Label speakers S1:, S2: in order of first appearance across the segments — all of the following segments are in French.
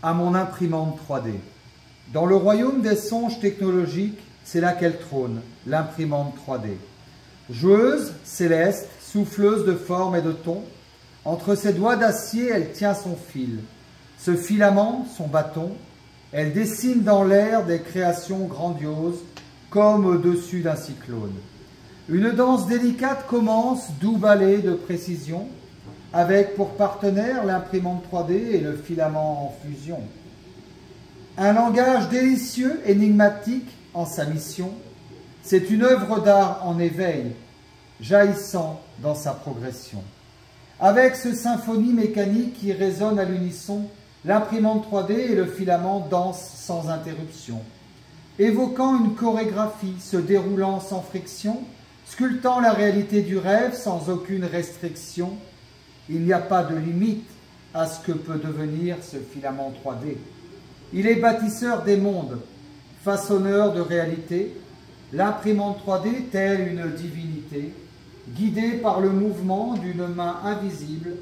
S1: à mon imprimante 3D. Dans le royaume des songes technologiques, c'est là qu'elle trône, l'imprimante 3D. Joueuse, céleste, souffleuse de formes et de tons, entre ses doigts d'acier, elle tient son fil. Ce filament, son bâton, elle dessine dans l'air des créations grandioses, comme au-dessus d'un cyclone. Une danse délicate commence, doux ballet de précision, avec pour partenaire l'imprimante 3D et le filament en fusion. Un langage délicieux, énigmatique en sa mission, c'est une œuvre d'art en éveil, jaillissant dans sa progression. Avec ce symphonie mécanique qui résonne à l'unisson, l'imprimante 3D et le filament dansent sans interruption, évoquant une chorégraphie se déroulant sans friction, sculptant la réalité du rêve sans aucune restriction. Il n'y a pas de limite à ce que peut devenir ce filament 3D. Il est bâtisseur des mondes, façonneur de réalité, l'imprimante 3D telle une divinité, guidée par le mouvement d'une main invisible,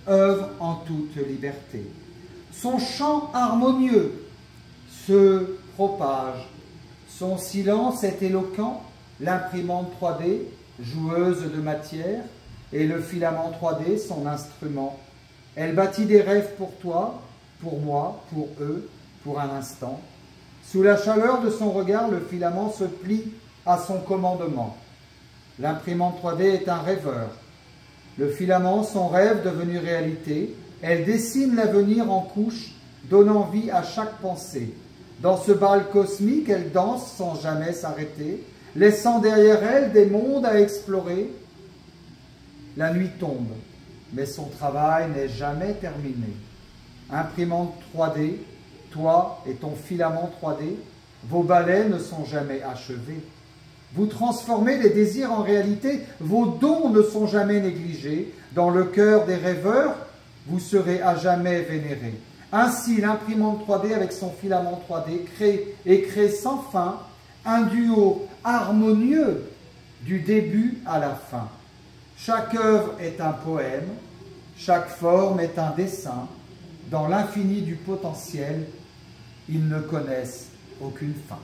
S1: œuvre en toute liberté. Son chant harmonieux se propage, son silence est éloquent, l'imprimante 3D, joueuse de matière, et le filament 3D, son instrument. Elle bâtit des rêves pour toi, pour moi, pour eux, pour un instant. Sous la chaleur de son regard, le filament se plie à son commandement. L'imprimante 3D est un rêveur. Le filament, son rêve devenu réalité, elle dessine l'avenir en couches, donnant vie à chaque pensée. Dans ce bal cosmique, elle danse sans jamais s'arrêter, laissant derrière elle des mondes à explorer. La nuit tombe, mais son travail n'est jamais terminé. Imprimante 3D, toi et ton filament 3D, vos balais ne sont jamais achevés. Vous transformez les désirs en réalité, vos dons ne sont jamais négligés. Dans le cœur des rêveurs, vous serez à jamais vénérés. Ainsi, l'imprimante 3D avec son filament 3D crée sans fin un duo harmonieux du début à la fin. Chaque œuvre est un poème, chaque forme est un dessin. Dans l'infini du potentiel, ils ne connaissent aucune fin.